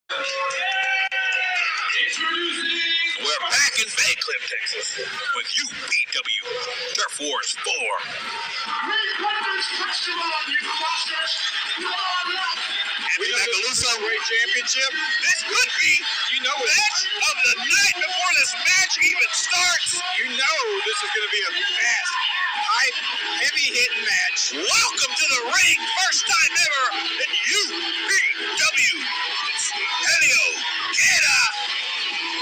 We're back in Bay Cliff, Texas, with UPW Turf Wars 4. Macaluso Weight Championship. This could be, match of the night before this match even starts. You know this is going to be a fast, hype, heavy-hitting match. Welcome to the ring, first time ever in UPW. It's HELIO, GUERRA.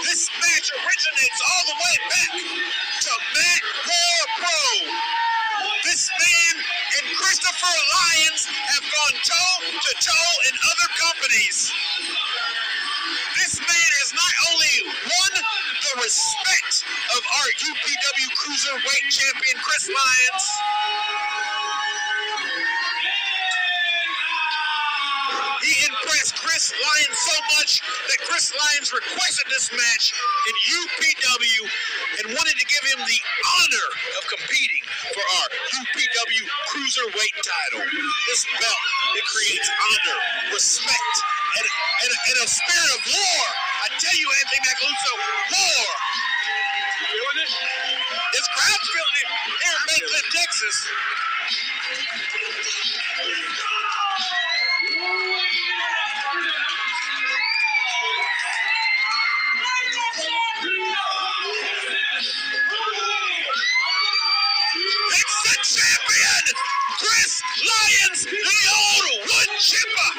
This match originates all the way back to Matt Moore Pro. This man and Christopher Lyons have gone toe-to-toe in other companies. This man has not only won the respect of our UPW Cruiserweight champion, Chris Lyons, he impressed Chris Lyons so much that Chris Lyons requested this match in UPW and wanted to give him the honor of competing for our UPW Cruiserweight title. This belt, it creates honor, respect, and a spirit of war. I tell you, Anthony Macaluso, war. You feeling it? This crowd's feeling it here in Bay Cliff, Texas. It's the champion, Chris Lyons, the old wood chipper.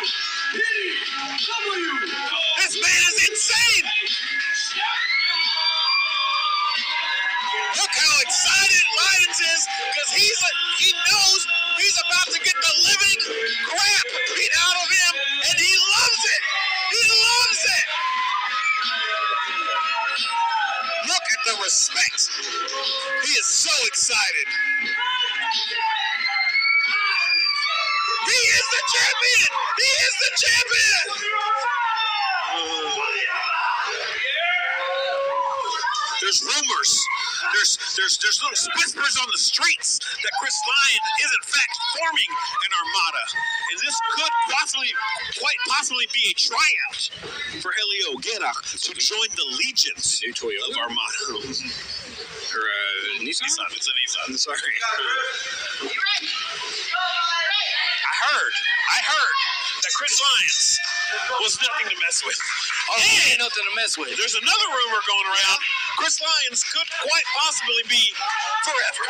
This man is insane. Look how excited Lyons is, because he knows he's about to get the living crap beat out of him, and he loves it. He loves it. Look at the respect. He is so excited. He is the champion. He is the champion. There's rumors. There's little whispers on the streets that Chris Lyons is in fact forming an armada, and this could quite possibly be a tryout for HELIO GUERRA to join the legions of Armada. Or Nissan. It's a Nissan. Sorry. I heard that Chris Lyons was nothing to mess with. Oh, he ain't nothing to mess with. There's another rumor going around. Chris Lyons could quite possibly be forever.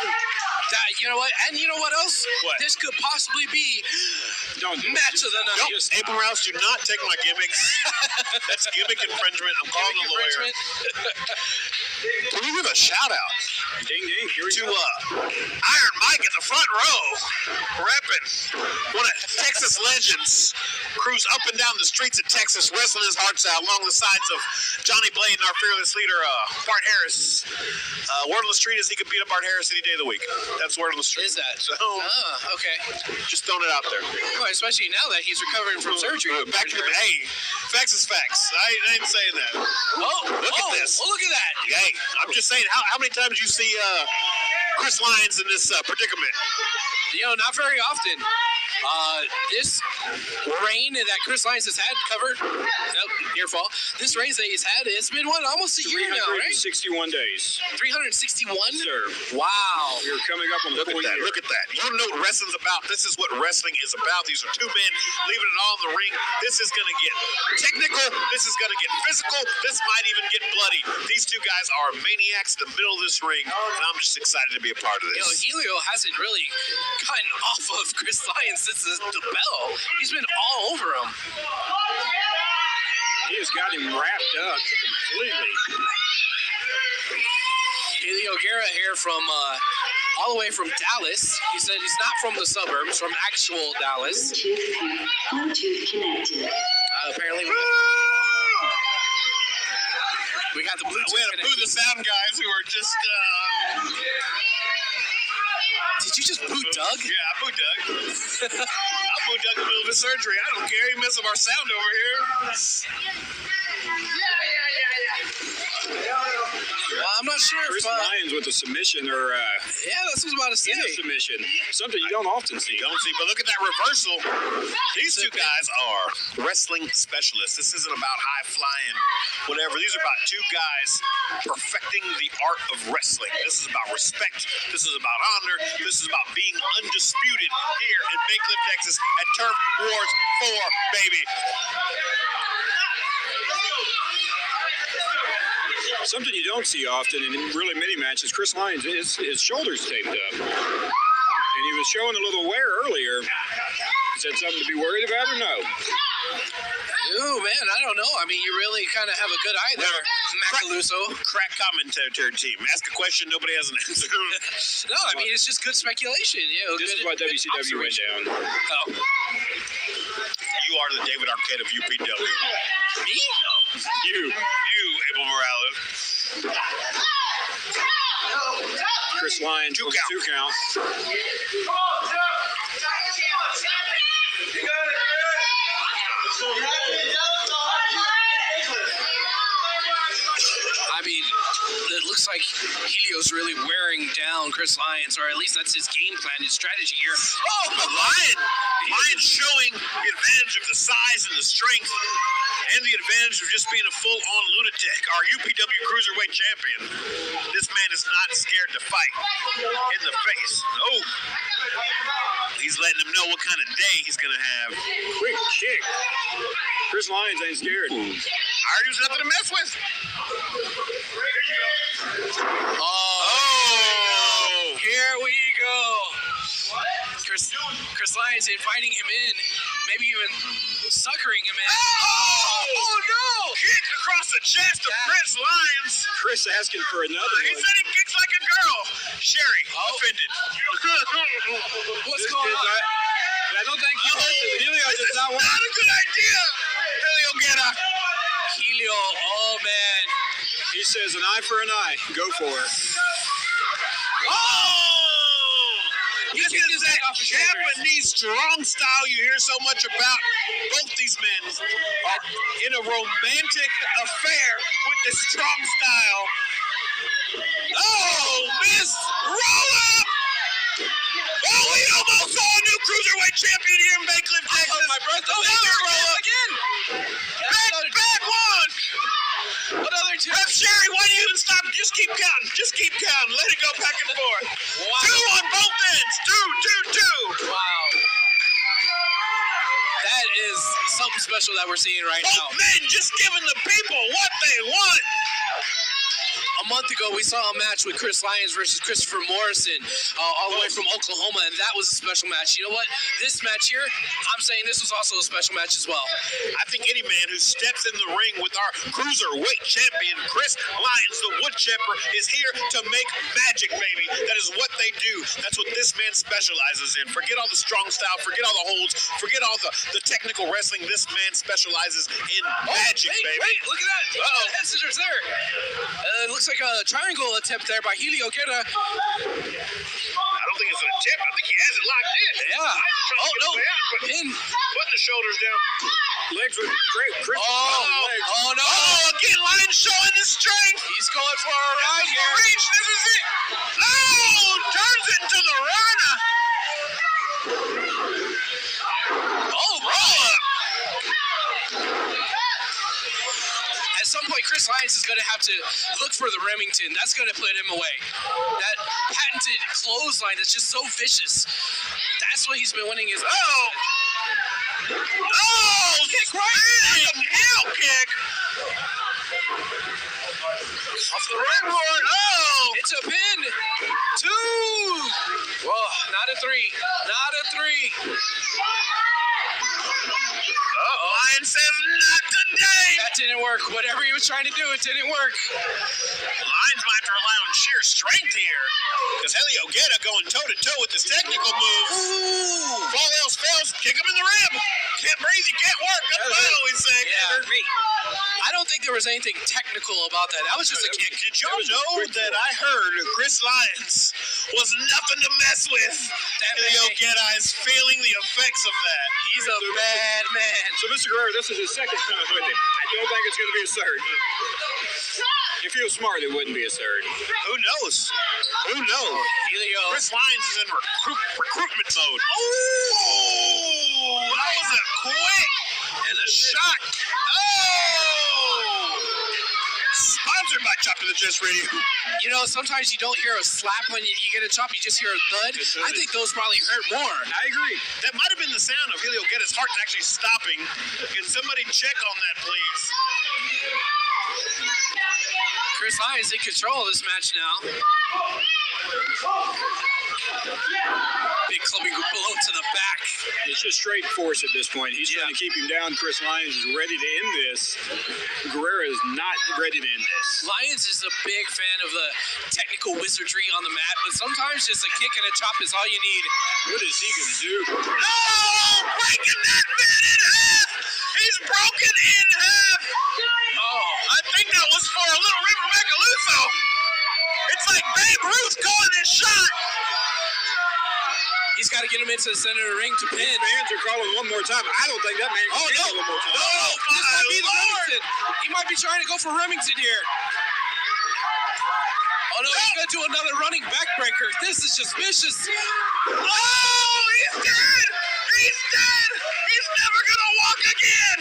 You know what? And you know what else? What? This could possibly be match of the night. Nope. April Rouse, do not take my gimmicks. That's gimmick infringement. I'm calling the lawyer. Can we give a shout out Ding, ding. Here we to go. Iron Mike in the front row, repping one of Texas legends, cruise up and down the streets of Texas, wrestling his hearts out along the sides of Johnny Blade and our fearless leader, Bart Harris. Word on the street is he could beat up Bart Harris any day of the week. That's word on the street. Is that? So, okay. just throwing it out there. Well, especially now that he's recovering from surgery. Back to the, hey, facts is facts. I ain't saying that. Look at this. Oh, look at that. Hey, I'm just saying, how many times do you see Chris Lyons in this predicament? Not very often. This reign that Chris Lyons has had covered, your fault. This reign that he's had, it's been almost a year now, right? 361 days. 361? Sir. Wow. We're coming up on the full year. Look at that. You don't know what wrestling's about. This is what wrestling is about. These are two men leaving it all in the ring. This is going to get technical. This is going to get physical. This might even get bloody. These two guys are maniacs in the middle of this ring, and I'm just excited to be a part of this. HELIO hasn't really gotten off of Chris Lyons since the bell. He's been all over him. He has got him wrapped up completely. HELIO GUERRA here from all the way from Dallas. He said he's not from the suburbs, from actual Dallas. Bluetooth connected. Apparently we got the Bluetooth We had to boo the sound guys who were just... Did you just boot Doug? Yeah, I booed Doug. I dug in the middle of his surgery. I don't care. He messed up our sound over here. I'm not sure Chris if. Lyons with a submission or Yeah, that's what I was about to say. in a submission. Something you don't often see. Don't see, but look at that reversal. These two guys are wrestling specialists. This isn't about high flying, whatever. These are about two guys perfecting the art of wrestling. This is about respect. This is about honor. This is about being undisputed here in Bay Cliff, Texas at Turf Wars 4, baby. Something you don't see often in really many matches. Chris Lyons, his shoulders taped up. And he was showing a little wear earlier. Is that something to be worried about or no? Oh, man, I don't know. I mean, you really kind of have a good eye there, Macaluso. Crack commentator team. Ask a question, nobody has an answer. No, I mean, it's just good speculation. You know, This good is why WCW went down. Oh. You are the David Arquette of UPW. Me? You, Abel Morales. Chris Lyons Two with a count. 2 count. I mean, it looks like Helio's really wearing down Chris Lyons, or at least that's his game plan, his strategy here. Oh, but Lyons showing the advantage of the size and the strength and the advantage of just being a full-on lunatic, our UPW Cruiserweight champion. This man is not scared to fight in the face. Oh, he's letting him know what kind of day he's going to have. Quick kick. Chris Lyons ain't scared. I heard he was nothing to mess with. Oh, here we go. Chris Lyons inviting him in, maybe even suckering him in. Oh no! Kick across the chest of Chris Lyons. Chris asking for another He one. said he kicks like a girl. Sherry, offended. What's going on? I don't think Helio This does is not want. not a good idea. Helio, get up. Helio, oh man. He says an eye for an eye. Go for it. Oh! This kicked is his head that off his shoulders. Japanese strong style you hear so much about. Both these men are in a romantic affair with this strong style. Oh, miss! Roll up! Oh, we almost saw a new cruiserweight champion here in Bay Cliff, Texas. Oh, my breath. Oh, Another roll up. again. Back one! Another two. Ref Sherry, why do you even stop? Just keep counting. Just keep counting. Let it go back and forth. Wow. Two on both ends. Two. Wow. That is something special that we're seeing right now. Both men just giving the people what they want. A month ago, we saw a match with Chris Lyons versus Christopher Morrison, all the way from Oklahoma, and that was a special match. You know what? This match here, I'm saying this was also a special match as well. I think any man who steps in the ring with our cruiserweight champion, Chris Lyons, the Woodchipper, is here to make magic, baby. That is what they do. That's what this man specializes in. Forget all the strong style, forget all the holds, forget all the technical wrestling. This man specializes in magic, baby. Wait, look at that. Uh-oh. Head scissors there. It looks like a triangle attempt there by Helio Guerra. I don't think it's an attempt. I think he has it locked in. Yeah. Oh, no. Pin. Putting the shoulders down. Legs with great Chris. Legs. Oh, no. Oh, again, Lyons showing his strength. He's going for a ride here. Reach, this is it. Oh, turns it into the Rana. Oh, roll up. At some point, Chris Lyons is going to have to look for the Remington. That's going to put him away. That patented clothesline that's just so vicious. That's what he's been winning his. Oh, Kick right in. heel kick. Off the red board. Oh, It's a pin. Two. Whoa, not a three. Not a three. Lyons says not today. That didn't work. Whatever he was trying to do, it didn't work. Lyons might have to rely on sheer strength here. Because Helio Guerra going toe-to-toe with his technical moves. Ooh. If all else fails, kick him in the rib. Can't breathe, he can't work. That's what I always say. Yeah. I don't think there was anything technical about that. That was just a kick. Did y'all know that I heard Chris Lyons was nothing to mess with. Helio Guerra is feeling the effects of that. He's a bad man. So, Mr. Guerrera, this is his second time with him. I don't think it's going to be a third. If he was smart, it wouldn't be a third. Who knows? Who knows? Helio. Chris Lyons is in recruitment mode. Oh, that was a quick and a shot. Oh! Sponsored by Chop to the Chest Radio. You know, sometimes you don't hear a slap when you get a chop. You just hear a thud. I think those probably hurt more. I agree. That might have been the sound of Helio Guerra's heart actually stopping. Can somebody check on that, please? Chris Lyons in control of this match now. Big clubbing blow to the back. It's just straight force at this point. He's trying to keep him down. Chris Lyons is ready to end this. Guerrera is not ready to end this. Lyons is a big fan of the technical wizardry on the mat, but sometimes just a kick and a chop is all you need. What is he going to do? Oh, breaking that man in half. He's broken in half. Oh, I think that was for a little River Macaluso. It's like Babe Ruth calling his shot. he's got to get him into the center of the ring to pin. Fans are calling one more time. I don't think that man can Oh, no. one more time. Oh, this might be the Lord. Remington. He might be trying to go for Remington here. Oh, no, he's going to do another running backbreaker. This is just vicious. Oh, he's dead. He's dead. He's never going to walk again.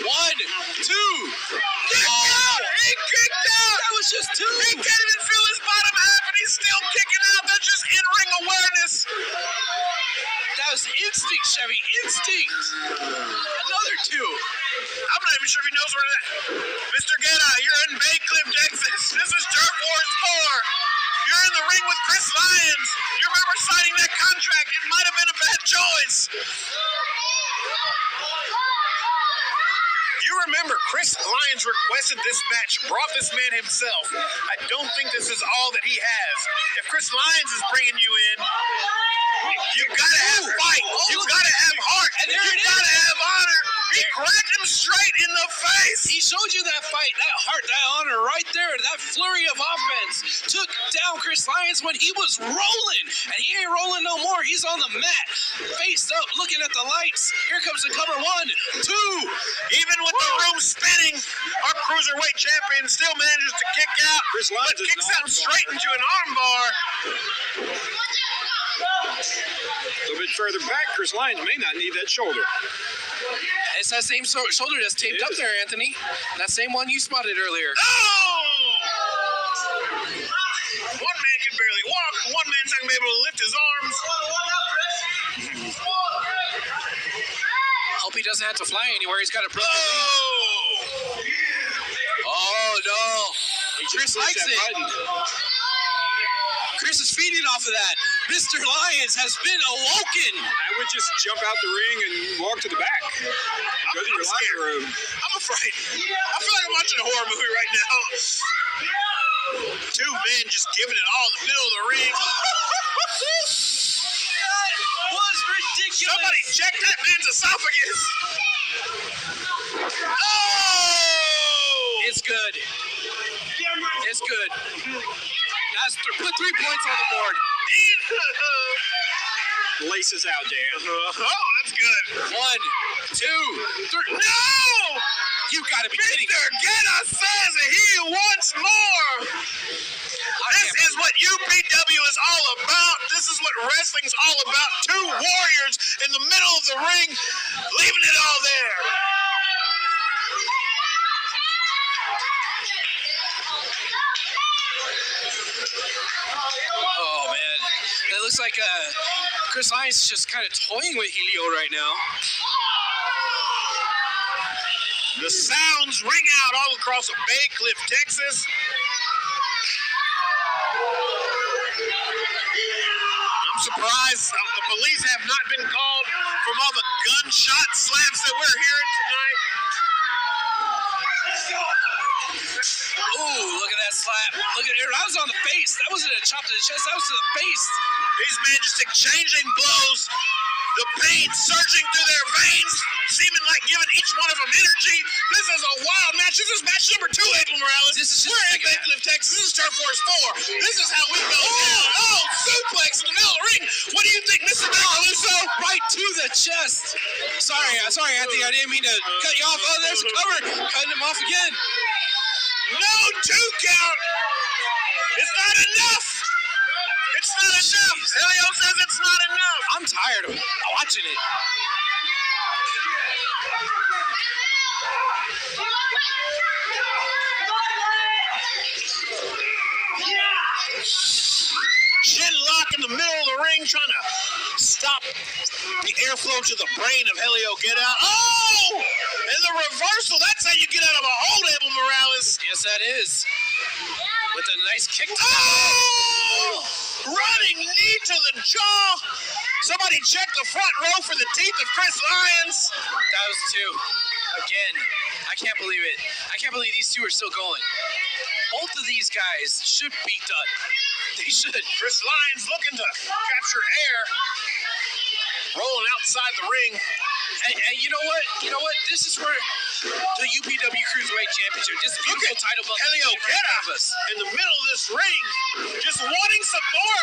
1, 2. Kicked out. He kicked out. That was just 2. He can't even feel his bottom half, and he's still kicking out. That's just in-ring awareness. That was instinct, Chevy. Instinct. Another 2. I'm not even sure if he knows where that. Mr. Guerra, you're in Bay Cliff, Texas. This is Dirt Wars 4. You're in the ring with Chris Lyons. You remember signing that contract. It might have been a bad choice. You remember Chris Lyons requested this match, brought this man himself. I don't think this is all that he has. If Chris Lyons is bringing you in, you gotta have fight. You gotta have heart. And there it you gotta is. have honor. He cracked him straight in the face. He showed you that fight, that heart, that honor right there. That flurry of offense took down Chris Lyons when he was rolling. And he ain't rolling no more. He's on the mat, faced up, looking at the lights. Here comes the cover. 1, 2. Even with the room spinning, our cruiserweight champion still manages to kick out. Chris Lyons but is kicks an out armbar. straight into an armbar. A little bit further back, Chris Lyons may not need that shoulder. It's that same shoulder that's taped up there, Anthony. That same one you spotted earlier. Oh! One man can barely walk. One man's not going to be able to lift his arms. Hope he doesn't have to fly anywhere. He's got a broken wing. Oh! Oh, no. Chris Push likes that it. button. Chris is feeding off of that. Mr. Lyons has been awoken. I would just jump out the ring and walk to the back. Go to your I'm locker scared. room. I'm afraid. I feel like I'm watching a horror movie right now. Two men just giving it all in the middle of the ring. That was ridiculous. Somebody check that man's esophagus. Oh! It's good. It's good. That's put 3 points on the board. Laces out, Dan. Oh, that's good. 1, 2, 3. No! You gotta be kidding Mr. me. Guerra says he wants more. This is what UPW is all about. This is what wrestling's all about. Two warriors in the middle of the ring, leaving it all there. Oh, man. It looks like Chris Lyons is just kind of toying with Helio right now. The sounds ring out all across Bay Cliff, Texas. I'm surprised the police have not been called from all the gunshot slaps that we're hearing tonight. Ooh, look at that slap. Look at it. That was on the face. That wasn't a chop to the chest. That was to the face. These men just exchanging blows. The pain surging through their veins, seeming like giving each one of them. Energy. This is a wild match. This is match number 2, Abel Morales. This is just We're the in second Bay Cliff, Texas. This is Turf Force 4. This is how we go down. Oh, suplex in the middle of the ring. What do you think, Mr. Macaluso? Right to the chest. Sorry, Anthony. I didn't mean to cut you off. Oh, there's a cover. Cutting him off again. No 2 count. It's not enough. It's not enough. Helio says it's not enough. I'm tired of watching it. Shin lock in the middle of the ring, trying to stop the airflow to the brain of Helio. Get out. Oh! And the reversal. That's how you get out of a hold, Abel Morales. Yes, that is. With a nice kick. Oh! Running knee to the jaw. Somebody check the front row for the teeth of Chris Lyons. That was 2. Again, I can't believe it. I can't believe these two are still going. Both of these guys should be done. They should. Chris Lyons looking to capture air. Rolling outside the ring. And you know what? You know what? This is where the UPW Cruiserweight Championship, this beautiful title belt. Helio Guerra in the middle of this ring, just wanting some more.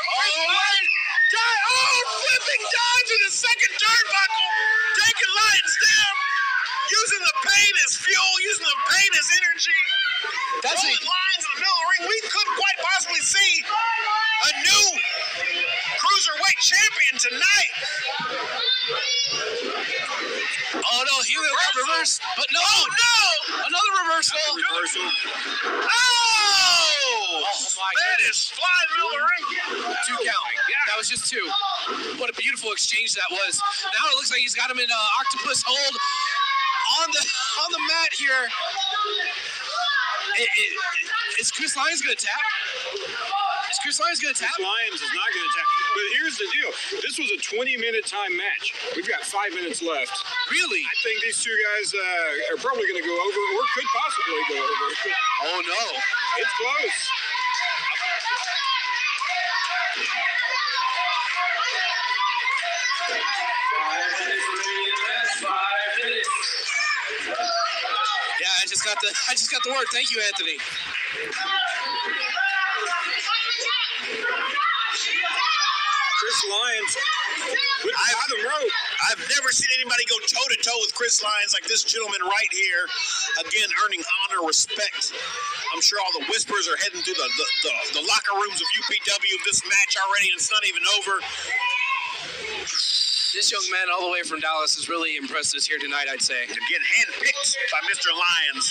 Flipping dive to the second turnbuckle, taking Lyons down, using the pain as fuel, using the pain as energy. That's Rolling Lyons in the middle of the ring. We could quite possibly see a new Cruiserweight champion tonight. Oh no, Helio got reversed, but no, another reversal. Reversal. Oh my that goodness. is flying middle of the ring. 2 count. That was just 2. What a beautiful exchange that was. Now it looks like he's got him in octopus hold on the mat here. Is Chris Lyons gonna tap? Is Chris Lyons gonna tap? Lyons is not going to tap. But here's the deal. This was a 20-minute time match. We've got 5 minutes left. Really? I think these two guys are probably going to go over, or could possibly go over. Oh no. It's close. Yeah, I just got the word. Thank you, Anthony. Chris Lyons with the bottom rope. I've never seen anybody go toe-to-toe with Chris Lyons like this gentleman right here. Again, earning honor, respect. I'm sure all the whispers are heading through the locker rooms of UPW of this match already, and it's not even over. This young man all the way from Dallas has really impressed us here tonight, I'd say. Again, handpicked by Mr. Lyons.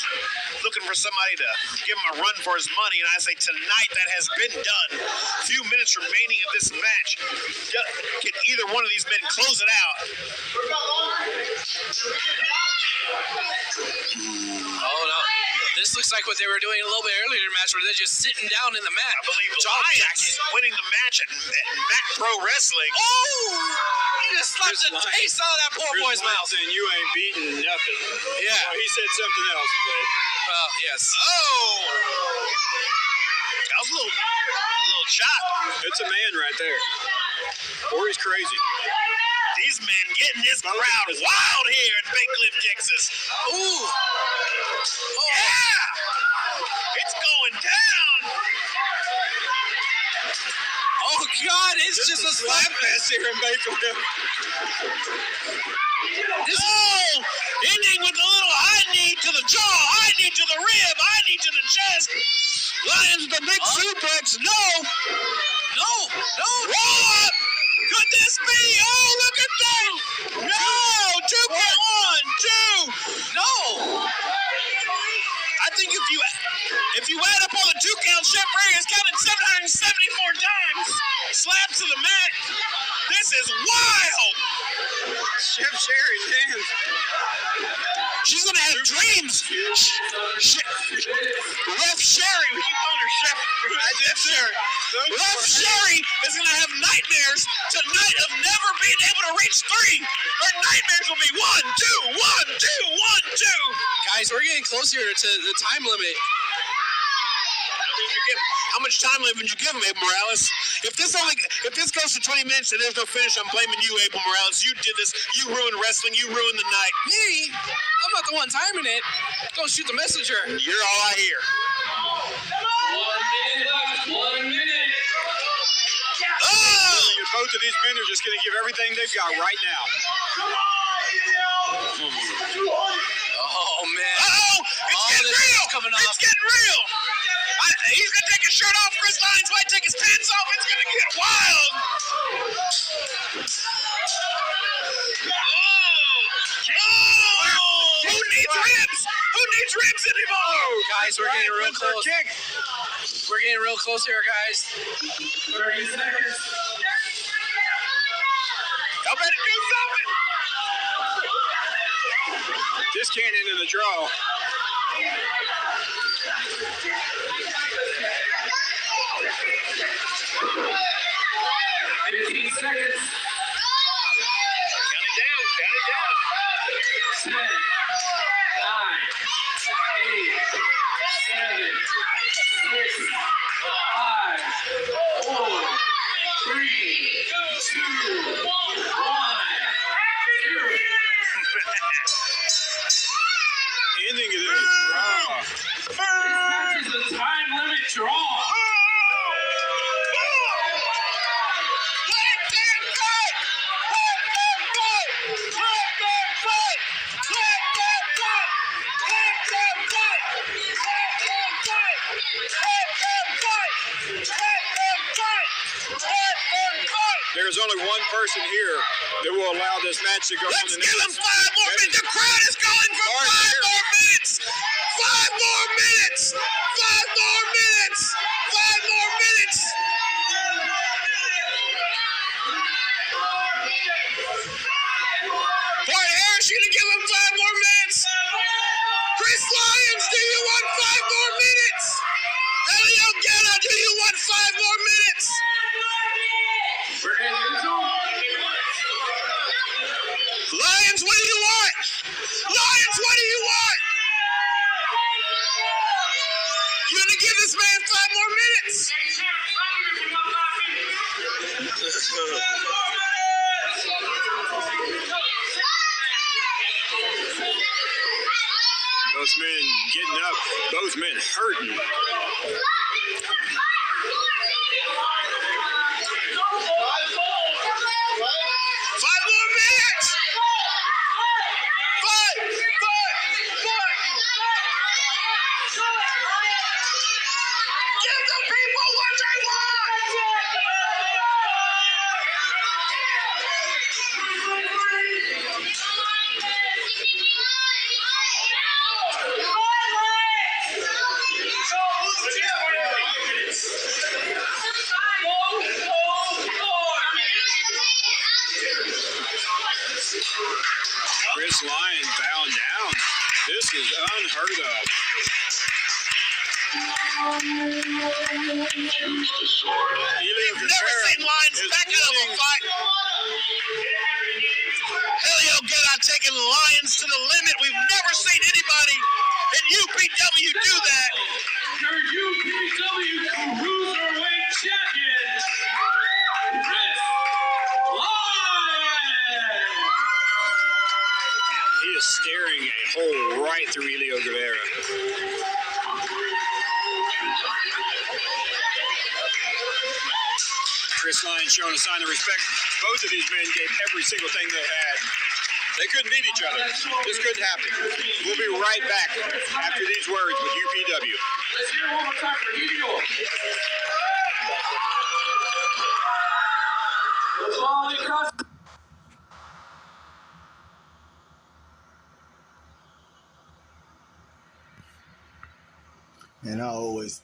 Looking for somebody to give him a run for his money, and I say tonight that has been done. A few minutes remaining of this match. Can either one of these men close it out? Oh no. This looks like what they were doing a little bit earlier in the match, where they're just sitting down in the mat. I believe Lyons winning the match at Mac Pro Wrestling. Oh! He just slapped the taste out of that poor boy's mouth. Saying you ain't beating nothing. Yeah. Well, he said something else, but Yes. Oh! That was a little shot. it's a man right there. Or he's crazy. These men getting this crowd wild here in Bay Cliff, Texas. Ooh. Oh. Yeah! It's going down. Oh God! It's just a slap fest here in Bay Cliff. Ending with a little high knee to the jaw, high knee to the rib, high knee to the chest. Lyons with the big suplex. No. Roll up. Could this be? Oh, look at that. No. 2 count. 1, 2. No. I think if you add up all the 2 counts, Chef Ray has counted 774 times. Slaps to the mat. This is wild. Chef Sherry's hands. She's gonna have dreams. Ref Sherry, we keep calling her Chef. Chef Sherry. Ref Sherry is gonna have nightmares tonight of never being able to reach 3. Her nightmares will be 1, 2, 1, 2, 1, 2. Guys, we're getting closer to the time limit. How much time limit would you give him, Abel Morales? If this goes to 20 minutes and there's no finish, I'm blaming you, Abel Morales. You did this. You ruined wrestling. You ruined the night. Me? I'm not the the one timing it. Go shoot the messenger. You're all I hear. 1 minute. Oh! Both of these men are just going to give everything they've got right now. Oh, man. Uh-oh! It's getting this real! is coming It's off. getting real! He's going to take his shirt off. Chris Lyons might take his pants off. It's going to get wild! Oh! Who needs ribs? Who needs ribs anymore? Guys, we're getting real close. Kick. We're getting real close here, guys. 30 seconds. Y'all better do something! This can't end in a draw. 15 seconds. Count it down. 10, 9, 8, 7, 6, 5, 4, 3, 2, 1. Ending it in a draw. This match is a time limit draw. There's only one person here that will allow this match to go on. Let's give him 5 more minutes. The crowd is going for 5 more minutes. 5 more minutes. 5 more minutes. 5 more minutes. Boy, Harris, you to give him 5 more minutes. Chris Lyons, do you want 5 more minutes? Helio Guerra, do you want 5 more minutes? We're getting into Lions, what do you want? Lions, what do you want? You gonna give this man 5 more minutes? Those men getting up. Those men hurting. 5 more minutes. 5. Give the people what they Chris Lyons bound down. This is unheard of. We've never seen Lions back out of a fight. Helio Guerra taking Lions to the limit. We've never seen anybody in UPW do that. your UPW Cruiserweight Champion, Chris Lyons. He is staring a hole right through Helio Guerrera. Chris Lyons showing a sign of respect. Both of these men gave every single thing they had. They couldn't beat each other. This couldn't happen. We'll be right back after these words with UPW. Let's hear it one more time for Helio. Let's all across. And I always